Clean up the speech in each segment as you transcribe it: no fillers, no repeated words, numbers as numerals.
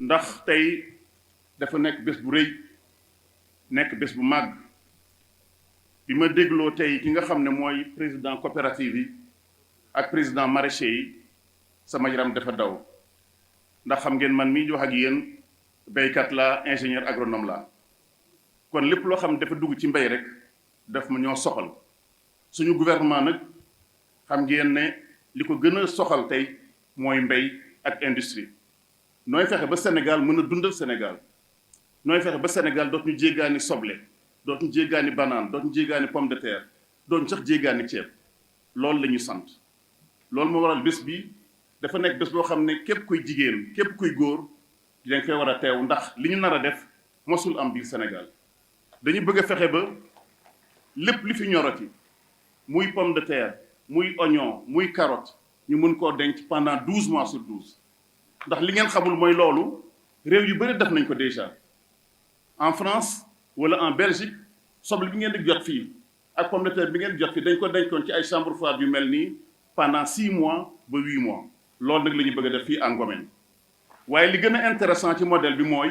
ndax tey dafa nekk bés bu rëy nekk bés bu màgg bi ma dégloo tey ki nga xam ne mooy président coopérative yi ak président maraîcher yi sama yaram dafa daw ndax xam ngeen man mii di wax ak yéen béykat la ingénieur agronome la kon lépp loo xam ne dafa dugg ci mbéy rek daf ma ñoo soxal suñu gouvernement nag xam ngeen ne li ko gën a soxal tey mooy mbéy ak industrie nooy fexe ba Sénégal mën a dundal Sénégal nooy fexe ba Sénégal dootuñu jéggaani soble dootuñu jéggaani banane dootuñu jéggaani pomme de terre dootuñu sax jéggaani ceeb loolu la ñu sant loolu moo waral bés bi dafa nekk bés boo xam ne képp kuy jigéen képp kuy góor dinañ koy war a teew ndax li ñu nar a def mosul am biir Sénégal dañu bëgg a fexe ba lépp li fi ñorati muy pomme de terre muy oignon muy carotte ñu mën koo denc pendant 12 mois sur 12 ndax li ngeen xamul mooy loolu réew yu bëri def nañ ko déjà en France wala en Belgique soble bi ngeen di jot fii ak pomme de terre bi ngeen di jot fii dañ ko dencoon ci ay chambre froide yu mel nii pendant 6 mois ba 8 mois loolu nag la ñu bëgg a def fii en Ngomène waaye li gën a intéressant ci modèle bi mooy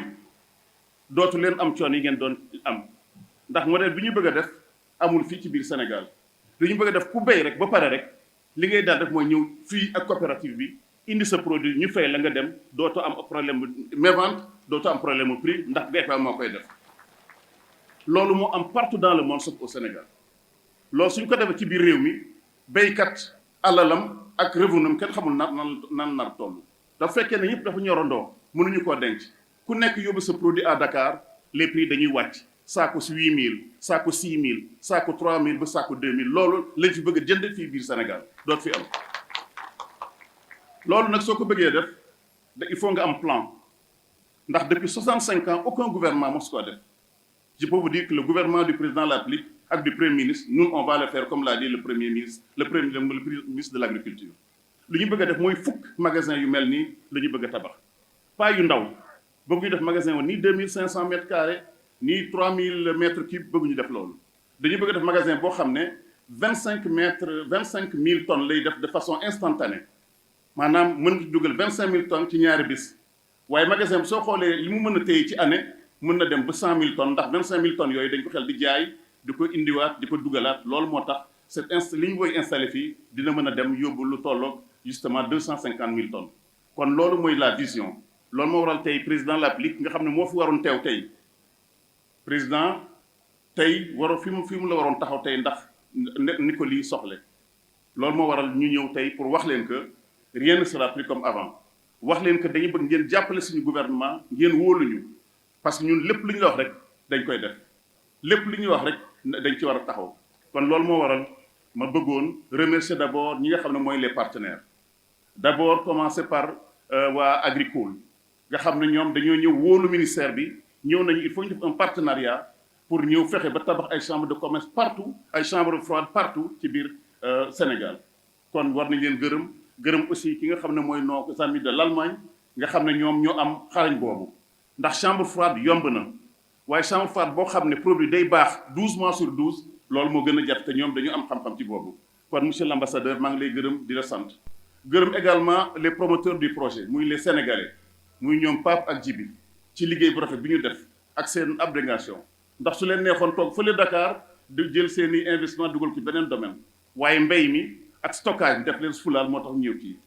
dootu leen am coono yi ngeen doon am ndax modèle bi ñu bëgg a def amul fii ci biir Sénégal li ñu bëgg a def ku béy rek ba pare rek li ngay daal def mooy ñëw fii ak coopérative bi indi sa produit ñu fay la nga dem dootoo am problème mévente dootoo am problème mu prix ndax DEPA moo koy def loolu moo am partout dans le monde sauf au Sénégal loolu suñ ko defee ci biir réew mi béykat alalam ak revenum kenn xamul nan nar toll dafa fekkee ne yëpp dafa ñorandoo mënuñu koo denc ku nekk yóbbu sa produit à Dakar les prix dañuy wàcc saako si 8000 saako 6000 saako 3000 ba saako 2000 loolu lañ fi bëgg a jënd fii biir Sénégal doot fi am loolu nag soo ko bëggee def il faut nga am plan ndax depuis 65 ans aucun gouvernement mos koo def je peux vous dire que le gouvernement du président de la République ak du premier ministre nous on va le faire comme l'a dit le premier ministre le ministre de l'agriculture lu ñu bëgg a def mooy fukk magasin yu mel nii la ñu bëgg a tabax pas yu ndaw bëgguñu def magasin woon nii 2500 mètres carrés nii 3000 mètres cubes bëgguñu def loolu dañu bëgg a def magasin boo xam ne 25 000 tonnes lay def de façon instantanée maanaam mën nga dugal 25 000 tonnes ci ñaari bis waaye magasin bi soo xoolee li mu mën a téye ci année mën na dem ba 100 000 tonnes ndax 25 000 tonnes yooyu dañ ko xel di jaay di ko indiwaat di ko dugalaat loolu moo tax li ñu koy installé fii dina mën a dem yóbbu lu tolloog justement 250 000 tonnes kon loolu mooy la vision loolu moo waral tey président de la République nga xam ne moo fi waroon teew tey président tey fi mu la waroon taxaw tey ndax ni ko lii soxle loolu moo waral ñu ñëw tey pour wax leen que rien ne sera plus comme avant wax leen que dañu bëgg ngeen jàppale suñu gouvernement ngeen wóoluñu parce que ñun lépp lu ñu la wax rek dañ koy def lépp lu ñuy wax rek dañ ci war a taxaw kon loolu moo waral ma bëggoon remercier d'abord ñi nga xam ne mooy les partenaires d'abord commencer par waa Agricole nga xam ne ñoom dañoo ñëw wóolu ministère bi ñëw nañu il faut ñu def un partenariat pour ñëw fexe ba tabax ay chambres de commerce partout ay chambres froides partout ci biir Sénégal kon war nañ leen gërëm aussi ki nga xam ne mooy nos amis de l'Allemagne nga xam ne ñoom ñoo am xarañ boobu ndax chambre froide yomb na waaye chambre froide boo xam ne produit day baax 12 mois sur 12 loolu moo gën a jafe te ñoom dañu am xam-xam ci boobu kon monsieur l'ambassadeur maa ngi lay gërëm di la sant gërëm également les promoteurs du projet muy les sénégalais muy ñoom Pape ak Djibi ci liggéey bu rafet bi ñu def ak seen abnégation ndax su leen neexoon toog fële Dakar di jël seen i investissement dugal ci beneen domaine waaye mbéy mi ak stockage bi def leen fulaal moo tax ñëw kii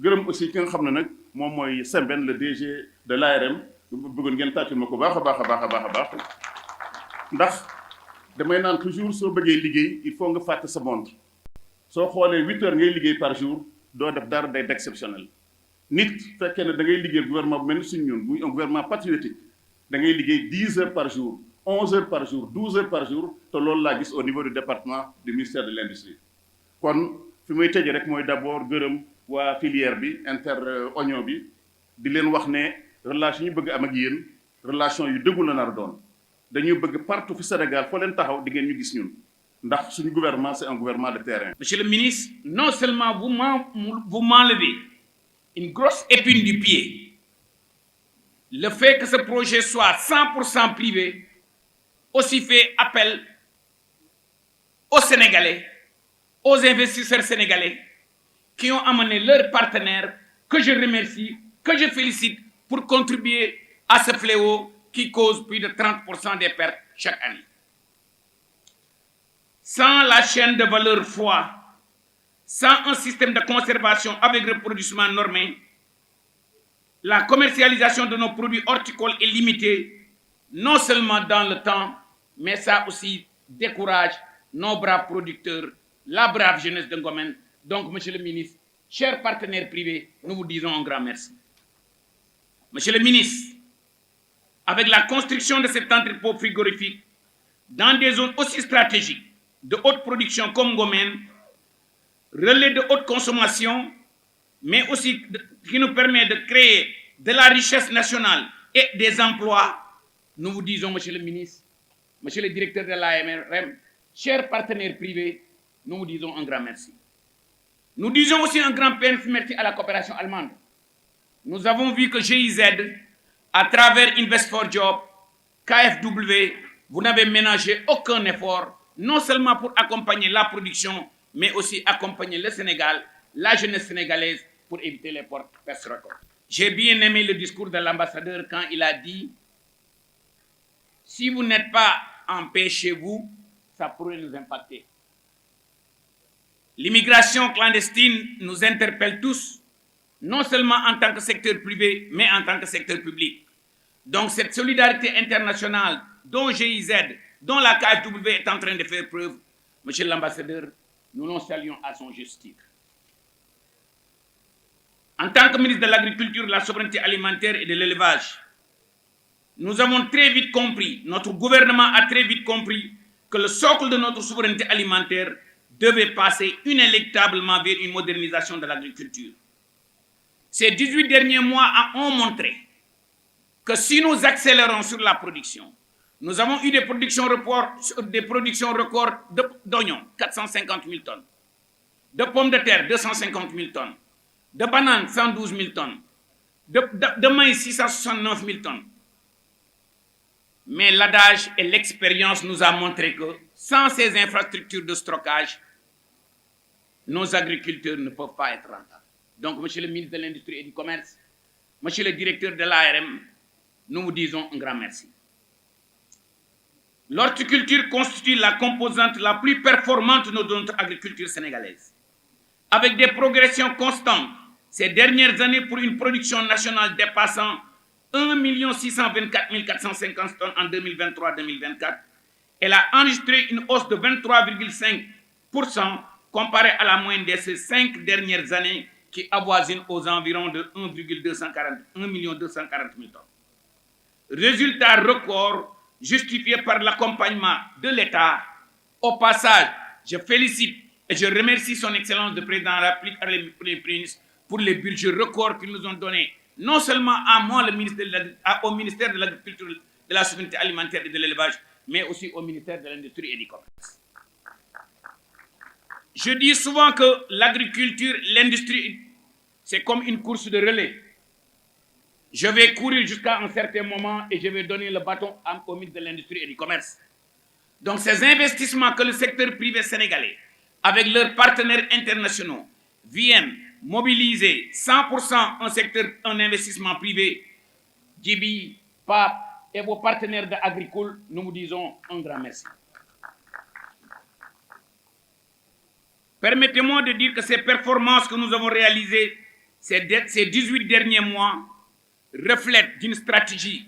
gërëm aussi ki nga xam ne nag moom mooy Sembène le DG de l'ARM bëggoon ngeen tàccul ma ko baax a baax ndax damay naan toujours soo bëggee liggéey il faut nga fàtte sa montre soo xoolee 8 heures ngay liggéey par jour doo def dara day d'exceptionnel nit fekkee ne da ngay liggéey gouvernement bu mel ni suñu ñun muy un gouvernement patriotique da ngay liggéey 10 heures par jour 11 heures par jour 12 heures par jour te loolu laa gis au niveau du département du ministère de l'industrie kon fi may tëjee rek mooy d'abord gërëm waa filière bi inter oignon bi di leen wax ne relation yi bëgg am ak yéen relation yu dëggu la nar doon dañuy bëgg partout fi Sénégal foo leen taxaw di ngeen ñu gis ñun ndax suñu gouvernement c'est un gouvernement de terrain. Monsieur le ministre, non seulement vous m'enlevez une grosse épine du pied, le fait que ce projet soit 100% privé aussi fait appel aux Sénégalais, aux investisseurs sénégalais qui ont amené leurs partenaires, que je remercie, que je félicite pour contribuer à ce fléau qui cause plus de 30% des pertes chaque année. Sans la chaîne de valeur froide, sans un système de conservation avec reproduction normé, la commercialisation de nos produits horticoles est limitée, non seulement dans le temps, mais ça aussi décourage nos braves producteurs, la brave jeunesse de Ngomen. Donc, Monsieur le ministre, chers partenaires privés, nous vous disons un grand merci. Monsieur le ministre, avec la construction de cet entrepôt frigorifique dans des zones aussi stratégiques de haute production comme Ngomen, relais de haute consommation, mais aussi qui nous permet de créer de la richesse nationale et des emplois, nous vous disons, Monsieur le ministre, Monsieur le directeur de l'AMRM, chers partenaires privés, nous vous disons un grand merci. Nous disons aussi un grand merci à la coopération allemande. Nous avons vu que GIZ, à travers Invest for Job, KfW, vous n'avez ménagé aucun effort, non seulement pour accompagner la production, mais aussi accompagner le Sénégal, la jeunesse sénégalaise, pour éviter les pertes records. J'ai bien aimé le discours de l'ambassadeur quand il a dit « Si vous n'êtes pas en paix chez vous, ça pourrait nous impacter. » L'immigration clandestine nous interpelle tous, non seulement en tant que secteur privé, mais en tant que secteur public. Donc cette solidarité internationale dont GIZ, dont la KfW est en train de faire preuve, Monsieur l'ambassadeur, nous nous saluons à son juste titre. En tant que ministre de l'Agriculture, de la Souveraineté alimentaire et de l'Élevage, nous avons très vite compris, notre gouvernement a très vite compris que le socle de notre souveraineté alimentaire devait passer inéluctablement vers une modernisation de l'agriculture. Ces 18 derniers mois ont montré que si nous accélérons sur la production, nous avons eu des productions records d'oignons, 450 000 tonnes, de pommes de terre, 250 000 tonnes, de bananes, 112 000 tonnes, de maïs, 669 000 tonnes. Mais l'adage et l'expérience nous ont montré que sans ces infrastructures de stockage, nos agriculteurs ne peuvent pas être rentables. Donc, Monsieur le ministre de l'Industrie et du Commerce, Monsieur le directeur de l'ARM, nous vous disons un grand merci. L'horticulture constitue la composante la plus performante de notre agriculture sénégalaise. Avec des progressions constantes ces dernières années pour une production nationale dépassant 1 624 450 tonnes en 2023-2024, elle a enregistré une hausse de 23,5% comparée à la moyenne de ces 5 dernières années qui avoisine aux environs de 1 240 000 tonnes. Résultat record justifié par l'accompagnement de l'État. Au passage, je félicite et je remercie son Excellence le Président de la République et le Premier ministre pour les budgets records qu'ils nous ont donnés, non seulement à moi, au ministère de l'Agriculture, de la Souveraineté alimentaire et de l'Élevage, mais aussi au ministère de l'Industrie et du Commerce. Je dis souvent que l'agriculture, l'industrie, c'est comme une course de relais. Je vais courir jusqu'à un certain moment et je vais donner le bâton au ministre de l'Industrie et du Commerce. Donc ces investissements que le secteur privé sénégalais, avec leurs partenaires internationaux, viennent mobiliser 100% un investissement privé, Djibi, Pape et vos partenaires d'Agricole, nous vous disons un grand merci. Permettez-moi de dire que ces performances que nous avons réalisées ces 18 derniers mois reflètent d'une stratégie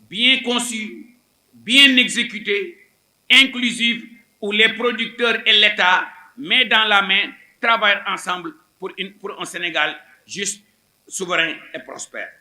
bien conçue, bien exécutée, inclusive, où les producteurs et l'État, main dans la main, travaillent ensemble pour un Sénégal juste, souverain et prospère.